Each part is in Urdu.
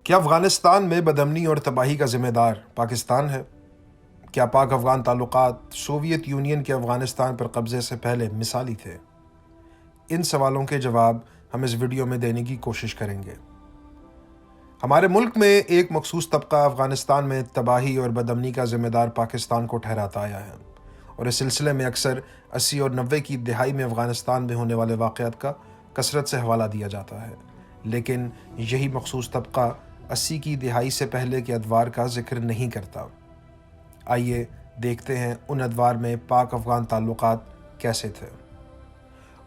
کیا افغانستان میں بدامنی اور تباہی کا ذمہ دار پاکستان ہے؟ کیا پاک افغان تعلقات سوویت یونین کے افغانستان پر قبضے سے پہلے مثالی تھے؟ ان سوالوں کے جواب ہم اس ویڈیو میں دینے کی کوشش کریں گے۔ ہمارے ملک میں ایک مخصوص طبقہ افغانستان میں تباہی اور بدامنی کا ذمہ دار پاکستان کو ٹھہراتا آیا ہے، اور اس سلسلے میں اکثر 80 اور 90 کی دہائی میں افغانستان میں ہونے والے واقعات کا کثرت سے حوالہ دیا جاتا ہے، لیکن یہی مخصوص طبقہ 80 کی دہائی سے پہلے کے ادوار کا ذکر نہیں کرتا۔ آئیے دیکھتے ہیں ان ادوار میں پاک افغان تعلقات کیسے تھے۔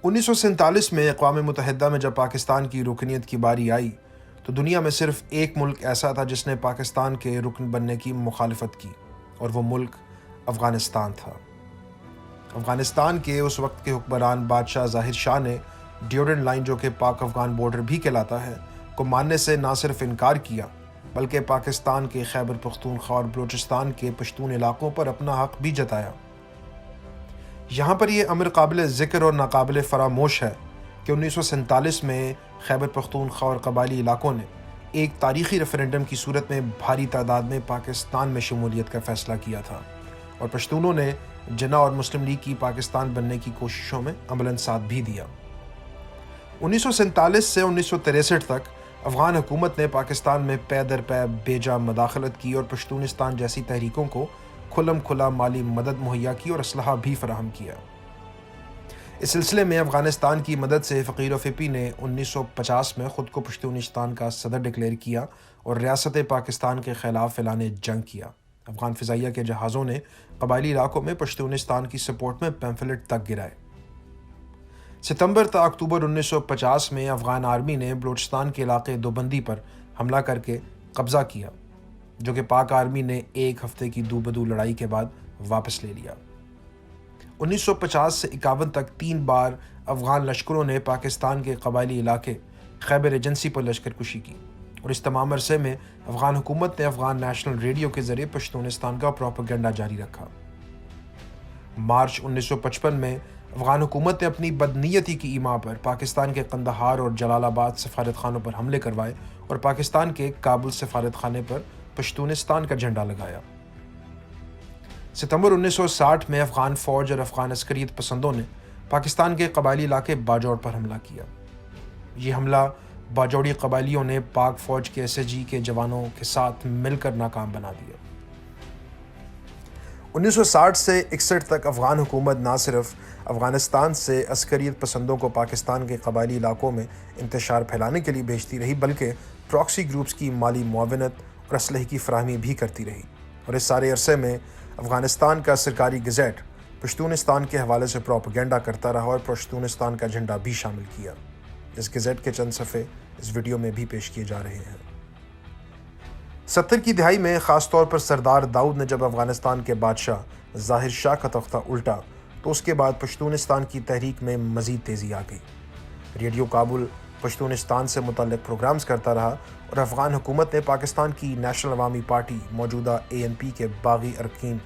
1947 میں اقوام متحدہ میں جب پاکستان کی رکنیت کی باری آئی تو دنیا میں صرف ایک ملک ایسا تھا جس نے پاکستان کے رکن بننے کی مخالفت کی، اور وہ ملک افغانستان تھا۔ افغانستان کے اس وقت کے حکمران بادشاہ ظاہر شاہ نے ڈیورنڈ لائن، جو کہ پاک افغان بارڈر بھی کہلاتا ہے، کو ماننے سے نہ صرف انکار کیا بلکہ پاکستان کے خیبر پختونخوا اور بلوچستان کے پشتون علاقوں پر اپنا حق بھی جتایا۔ یہاں پر یہ امر قابل ذکر اور ناقابل فراموش ہے کہ 1947 میں خیبر پختونخوا اور قبائلی علاقوں نے ایک تاریخی ریفرنڈم کی صورت میں بھاری تعداد میں پاکستان میں شمولیت کا فیصلہ کیا تھا، اور پشتونوں نے جناح اور مسلم لیگ کی پاکستان بننے کی کوششوں میں عملاً ساتھ بھی دیا۔ 1947 سے 1963 تک افغان حکومت نے پاکستان میں پے در پے بے جا مداخلت کی اور پشتونستان جیسی تحریکوں کو کھلم کھلا مالی مدد مہیا کی اور اسلحہ بھی فراہم کیا۔ اس سلسلے میں افغانستان کی مدد سے فقیر و فپی نے 1950 میں خود کو پشتونستان کا صدر ڈکلیئر کیا اور ریاست پاکستان کے خلاف اعلان جنگ کیا۔ افغان فضائیہ کے جہازوں نے قبائلی علاقوں میں پشتونستان کی سپورٹ میں پیمفلٹ تک گرائے۔ ستمبر تا اکتوبر 1950 میں افغان آرمی نے بلوچستان کے علاقے دوبندی پر حملہ کر کے قبضہ کیا، جو کہ پاک آرمی نے ایک ہفتے کی دو بدو لڑائی کے بعد واپس لے لیا۔ 1950 سے 51 تک 3 بار افغان لشکروں نے پاکستان کے قبائلی علاقے خیبر ایجنسی پر لشکر کشی کی، اور اس تمام عرصے میں افغان حکومت نے افغان نیشنل ریڈیو کے ذریعے پشتونستان کا پروپیگنڈا جاری رکھا۔ مارچ 1955 میں افغان حکومت نے اپنی بدنیتی کی ایما پر پاکستان کے قندھار اور جلال آباد سفارت خانوں پر حملے کروائے اور پاکستان کے کابل سفارت خانے پر پشتونستان کا جھنڈا لگایا۔ ستمبر 1960 میں افغان فوج اور افغان عسکریت پسندوں نے پاکستان کے قبائلی علاقے باجوڑ پر حملہ کیا۔ یہ حملہ باجوڑی قبائلیوں نے پاک فوج کے SSG کے جوانوں کے ساتھ مل کر ناکام بنا دیا۔ 1960 سے 61 تک افغان حکومت نہ صرف افغانستان سے عسکریت پسندوں کو پاکستان کے قبائلی علاقوں میں انتشار پھیلانے کے لیے بھیجتی رہی بلکہ پراکسی گروپس کی مالی معاونت اور اسلحے کی فراہمی بھی کرتی رہی، اور اس سارے عرصے میں افغانستان کا سرکاری گزٹ پشتونستان کے حوالے سے پروپیگنڈا کرتا رہا اور پشتونستان کا جھنڈا بھی شامل کیا۔ اس گزٹ کے چند صفحے اس ویڈیو میں بھی پیش کیے جا رہے ہیں۔ 70 کی دہائی میں خاص طور پر سردار داؤد نے جب افغانستان کے بادشاہ ظاہر شاہ کا تختہ الٹا تو اس کے بعد پشتونستان کی تحریک میں مزید تیزی آ گئی۔ ریڈیو کابل پشتونستان سے متعلق پروگرامز کرتا رہا، اور افغان حکومت نے پاکستان کی نیشنل عوامی پارٹی موجودہ ANP کے باغی ارکین،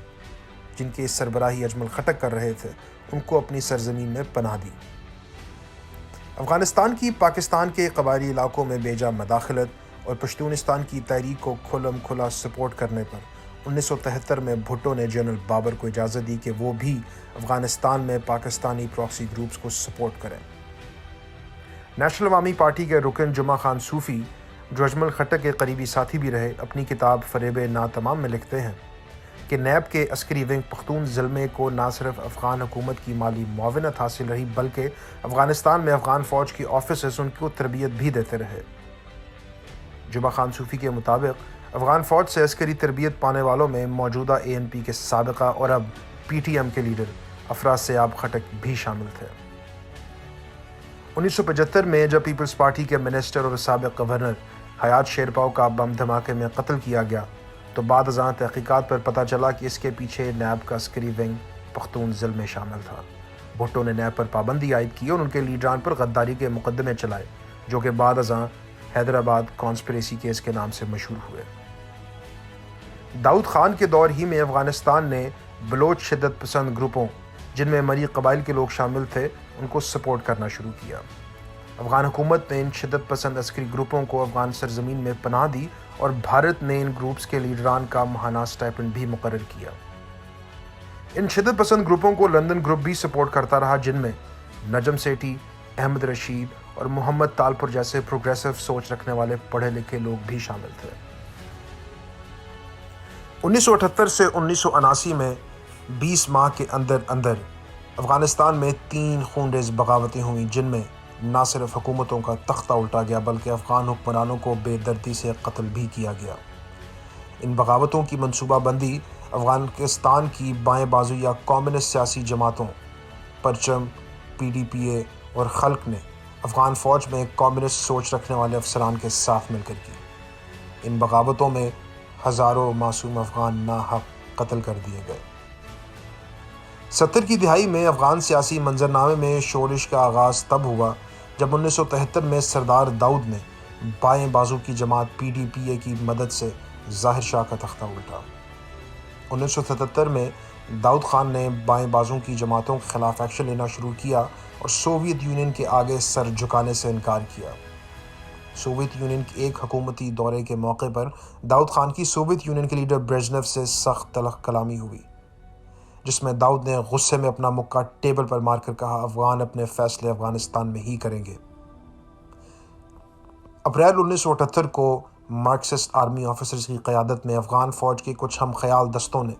جن کے سربراہی اجمل خٹک کر رہے تھے، ان کو اپنی سرزمین میں پناہ دی۔ افغانستان کی پاکستان کے قبائلی علاقوں میں بے جا مداخلت اور پشتونستان کی تحریک کو کھلم کھلا سپورٹ کرنے پر 1973 میں بھٹو نے جنرل بابر کو اجازت دی کہ وہ بھی افغانستان میں پاکستانی پراکسی گروپس کو سپورٹ کریں۔ نیشنل عوامی پارٹی کے رکن جمعہ خان صوفی، جو اجمل خٹک کے قریبی ساتھی بھی رہے، اپنی کتاب فریب ناتمام میں لکھتے ہیں کہ نیب کے عسکری ونگ پختون زلمے کو نہ صرف افغان حکومت کی مالی معاونت حاصل رہی بلکہ افغانستان میں افغان فوج کی آفیسرز ان کو تربیت بھی دیتے رہے۔ جمعہ خان صوفی کے مطابق افغان فوج سے عسکری تربیت پانے والوں میں موجودہ ANP کے سابقہ اور اب PTM کے لیڈر افراز سیاب خٹک بھی شامل تھے۔ 1975 میں جب پیپلز پارٹی کے منسٹر اور سابق گورنر حیات شیرپاؤ کا بم دھماکے میں قتل کیا گیا تو بعد ازاں تحقیقات پر پتہ چلا کہ اس کے پیچھے نیب کا عسکری ونگ پختون زلمے شامل تھا۔ بھٹو نے نیب پر پابندی عائد کی اور ان کے لیڈران پر غداری کے مقدمے چلائے، جو کہ بعد ازاں حیدرآباد کانسپریسی کیس کے نام سے مشہور ہوئے۔ داؤد خان کے دور ہی میں افغانستان نے بلوچ شدت پسند گروپوں، جن میں مری قبائل کے لوگ شامل تھے، ان کو سپورٹ کرنا شروع کیا۔ افغان حکومت نے ان شدت پسند عسکری گروپوں کو افغان سرزمین میں پناہ دی اور بھارت نے ان گروپس کے لیڈران کا ماہانہ اسٹائپنڈ بھی مقرر کیا۔ ان شدت پسند گروپوں کو لندن گروپ بھی سپورٹ کرتا رہا، جن میں نجم سیٹھی، احمد رشید اور محمد تالپور جیسے پروگریسو سوچ رکھنے والے پڑھے لکھے لوگ بھی شامل تھے۔ 1978 سے 1979 میں 20 ماہ کے اندر افغانستان میں 3 خونریز بغاوتیں ہوئیں، جن میں نہ صرف حکومتوں کا تختہ الٹا گیا بلکہ افغان حکمرانوں کو بے دردی سے قتل بھی کیا گیا۔ ان بغاوتوں کی منصوبہ بندی افغانستان کی بائیں بازو یا کمیونسٹ سیاسی جماعتوں پرچم، PDPA اور خلق نے افغان فوج میں کمیونسٹ سوچ رکھنے والے افسران کے ساتھ مل کر کی۔ ان بغاوتوں میں ہزاروں معصوم افغان ناحق قتل کر دیے گئے۔ 70 کی دہائی میں افغان سیاسی منظرنامے میں شورش کا آغاز تب ہوا جب 1973 میں سردار داؤد نے بائیں بازو کی جماعت PDPA کی مدد سے ظاہر شاہ کا تختہ الٹا۔ 1977 میں داؤد خان نے بائیں بازو کی جماعتوں کے خلاف ایکشن لینا شروع کیا اور سوویت یونین کے آگے سر جھکانے سے انکار کیا۔ سوویت یونین کے ایک حکومتی دورے کے موقع پر داؤد خان کی سوویت یونین کے لیڈر برژنیف سے سخت تلخ کلامی ہوئی، جس میں داؤد نے غصے میں اپنا مکہ ٹیبل پر مار کر کہا، افغان اپنے فیصلے افغانستان میں ہی کریں گے۔ اپریل 1978 کو مارکسسٹ آرمی آفیسرز کی قیادت میں افغان فوج کے کچھ ہم خیال دستوں نے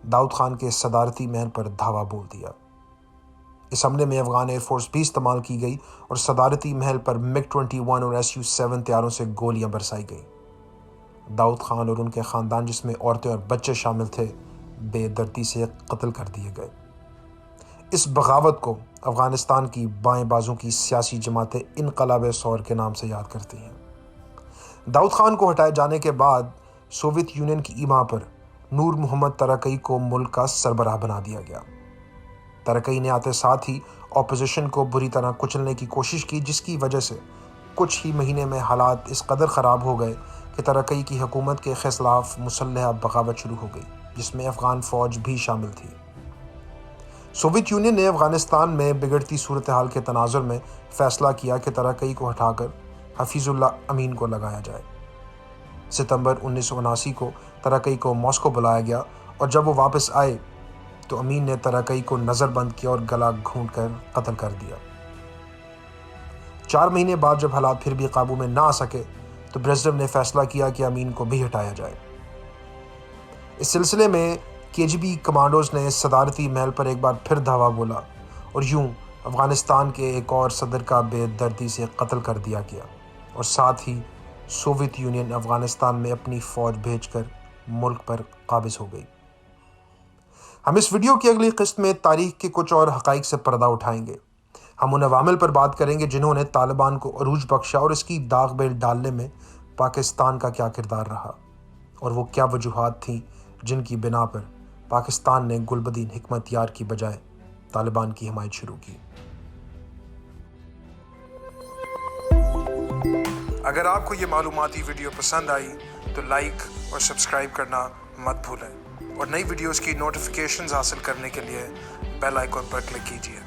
داؤد خان کے صدارتی محل پر دھاوا بول دیا۔ اس حملے میں افغان ایئر فورس بھی استعمال کی گئی اور صدارتی محل پر MiG-21 اور Su-7 طیاروں سے گولیاں برسائی گئیں۔ داؤد خان اور ان کے خاندان، جس میں عورتیں اور بچے شامل تھے، بے دردی سے قتل کر دیے گئے۔ اس بغاوت کو افغانستان کی بائیں بازو کی سیاسی جماعتیں انقلاب ثور کے نام سے یاد کرتی ہیں۔ داؤد خان کو ہٹائے جانے کے بعد سوویت یونین کی ایما پر نور محمد ترکی کو ملک کا سربراہ بنا دیا گیا۔ ترکی نے آتے ساتھ ہی اپوزیشن کو بری طرح کچلنے کی کوشش کی، جس کی وجہ سے کچھ ہی مہینے میں حالات اس قدر خراب ہو گئے کہ ترکی کی حکومت کے خلاف مسلح بغاوت شروع ہو گئی، جس میں افغان فوج بھی شامل تھی۔ سوویت یونین نے افغانستان میں بگڑتی صورتحال کے تناظر میں فیصلہ کیا کہ ترکی کو ہٹا کر حفیظ اللہ امین کو لگایا جائے۔ ستمبر 1979 کو ترکی کو ماسکو بلایا گیا اور جب وہ واپس آئے تو امین نے ترکی کو نظر بند کیا اور گلا گھونٹ کر قتل کر دیا۔ 4 مہینے بعد جب حالات پھر بھی قابو میں نہ آ سکے تو برژنیف نے فیصلہ کیا کہ امین کو بھی ہٹایا جائے۔ اس سلسلے میں KGB کمانڈوز نے صدارتی محل پر ایک بار پھر دھاوا بولا اور یوں افغانستان کے ایک اور صدر کا بے دردی سے قتل کر دیا گیا اور ساتھ ہی سوویت یونین افغانستان میں اپنی فوج بھیج کر ملک پر قابض ہو گئی۔ ہم اس ویڈیو کی اگلی قسط میں تاریخ کے کچھ اور حقائق سے پردہ اٹھائیں گے۔ ہم ان عوامل پر بات کریں گے جنہوں نے طالبان کو عروج بخشا اور اس کی داغ بیل ڈالنے میں پاکستان کا کیا کردار رہا، اور وہ کیا وجوہات تھیں جن کی بنا پر پاکستان نے گلبدین حکمت یار کی بجائے طالبان کی حمایت شروع کی۔ اگر آپ کو یہ معلوماتی ویڈیو پسند آئی تو لائک اور سبسکرائب کرنا مت بھولیں، اور نئی ویڈیوز کی نوٹیفیکیشنز حاصل کرنے کے لیے بیل آئیکن پر کلک کیجیے۔